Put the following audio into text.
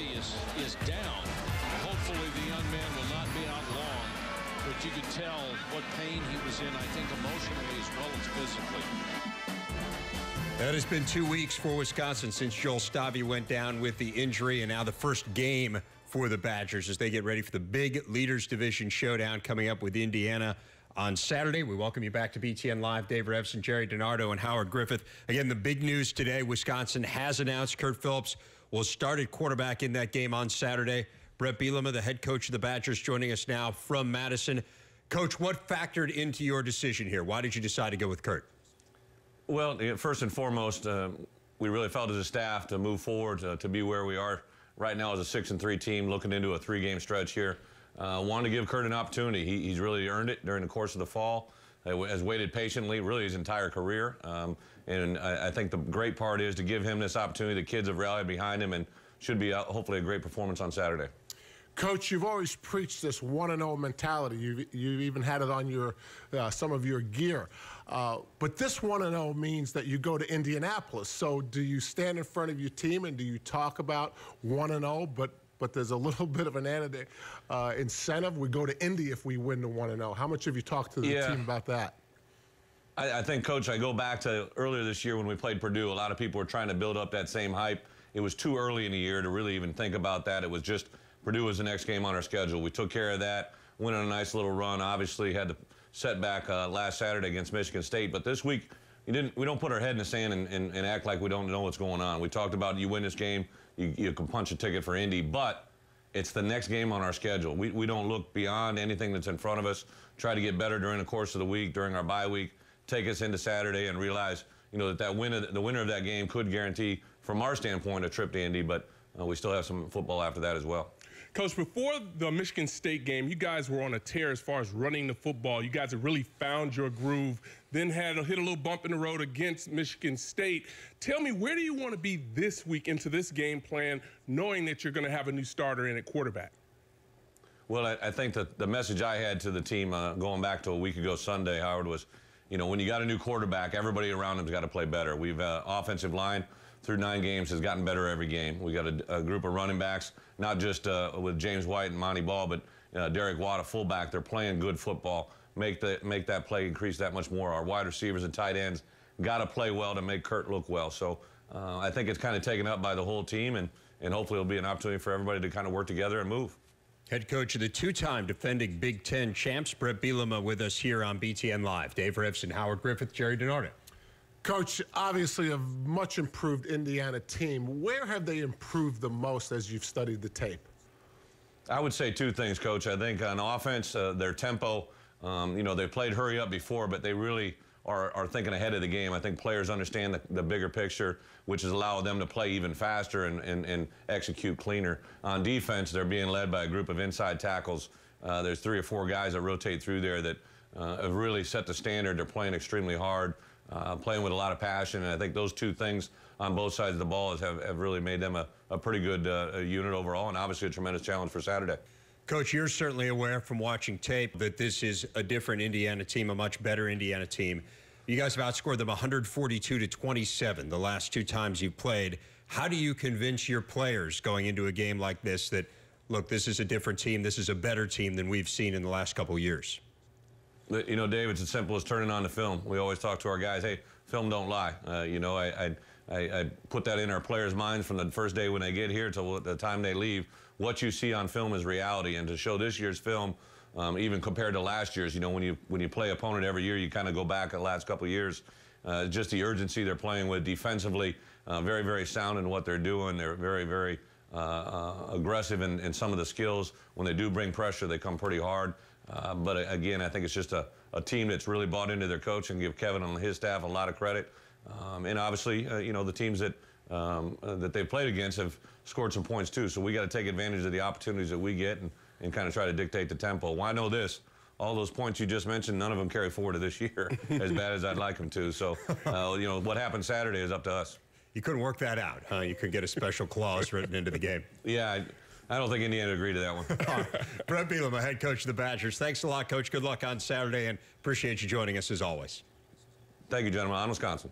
Stavi is down. Hopefully the young man will not be out long, but you could tell what pain he was in, I think, emotionally as well as physically. That has been 2 weeks for Wisconsin since Joel Stavi went down with the injury, and now the first game for the Badgers as they get ready for the big Leaders Division showdown coming up with Indiana on Saturday. We welcome you back to BTN Live. Dave Revsine, Gerry, DiNardo, and Howard Griffith. Again, the big news today, Wisconsin has announced Curt Phillips will start at quarterback in that game on Saturday. Bret Bielema, the head coach of the Badgers, joining us now from Madison. Coach, what factored into your decision here? Why did you decide to go with Curt? Well, first and foremost, we really felt as a staff to move forward to be where we are right now as a 6-3 team, looking into a 3-game stretch here. Wanted to give Curt an opportunity. He's really earned it during the course of the fall. Has waited patiently, really his entire career. And I think the great part is to give him this opportunity. The kids have rallied behind him and should be hopefully a great performance on Saturday. Coach, you've always preached this 1-0 mentality. You've even had it on your some of your gear. But this 1-0 means that you go to Indianapolis. So do you stand in front of your team and do you talk about 1-0, but there's a little bit of an added incentive? We go to Indy if we win the 1-0. How much have you talked to the team about that? I think, Coach, I go back to earlier this year when we played Purdue. A lot of people were trying to build up that same hype. It was too early in the year to really even think about that. It was just Purdue was the next game on our schedule. We took care of that, went on a nice little run. Obviously had the setback last Saturday against Michigan State. But this week, we don't put our head in the sand and act like we don't know what's going on. We talked about you win this game, you can punch a ticket for Indy, but it's the next game on our schedule. We don't look beyond anything that's in front of us, try to get better during the course of the week, during our bye week, take us into Saturday and realize, that the winner of that game could guarantee, from our standpoint, a trip to Indy, but we still have some football after that as well. Coach, before the Michigan State game, you guys were on a tear as far as running the football. You guys have really found your groove, then hit a little bump in the road against Michigan State. Tell me, where do you want to be this week into this game plan, knowing that you're going to have a new starter in at quarterback? Well, I think that the message I had to the team going back to a week ago Sunday, Howard, was, when you got a new quarterback, everybody around him's got to play better. We've offensive line through 9 games has gotten better every game. We got a group of running backs, not just with James White and Monty Ball, but Derek Watt, a fullback. They're playing good football. Make that play increase that much more. Our wide receivers and tight ends got to play well to make Curt look well. So I think it's kind of taken up by the whole team, and hopefully it'll be an opportunity for everybody to kind of work together and move. Head coach of the 2-time defending Big Ten champs, Bret Bielema, with us here on BTN Live. Dave Revsine, Howard Griffith, Gerry, DiNardo. Coach, obviously a much improved Indiana team. Where have they improved the most as you've studied the tape? I would say 2 things, Coach. I think on offense, their tempo, they played hurry up before, but they really are thinking ahead of the game. I think players understand the bigger picture, which has allowed them to play even faster and execute cleaner. On defense, they're being led by a group of inside tackles. There's 3 or 4 guys that rotate through there that have really set the standard. They're playing extremely hard. Playing with a lot of passion, and I think those 2 things on both sides of the ball have really made them a pretty good unit overall, and obviously a tremendous challenge for Saturday. Coach, you're certainly aware from watching tape that this is a different Indiana team, a much better Indiana team. You guys have outscored them 142-27 the last 2 times you've played. How do you convince your players going into a game like this that, look, this is a different team, this is a better team than we've seen in the last couple of years? Dave, it's as simple as turning on the film. We always talk to our guys, hey, film don't lie. I put that in our players' minds from the first day when they get here till the time they leave. What you see on film is reality, and to show this year's film, even compared to last year's, when you play opponent every year, you kind of go back the last couple of years. Just the urgency they're playing with defensively, very, very sound in what they're doing. They're very, very aggressive in some of the skills. When they do bring pressure, they come pretty hard. But again, I think it's just a team that's really bought into their coach, and give Kevin and his staff a lot of credit. And obviously, the teams that they've played against have scored some points too. So we got to take advantage of the opportunities that we get and kind of try to dictate the tempo. Well, I know this. All those points you just mentioned, none of them carry forward to this year, as bad as I'd like them to. So, what happens Saturday is up to us. You couldn't work that out, huh? You could get a special clause written into the game. Yeah, I don't think Indiana would agree to that one. Bret Bielema, head coach of the Badgers. Thanks a lot, Coach. Good luck on Saturday, and appreciate you joining us as always. Thank you, gentlemen. On Wisconsin.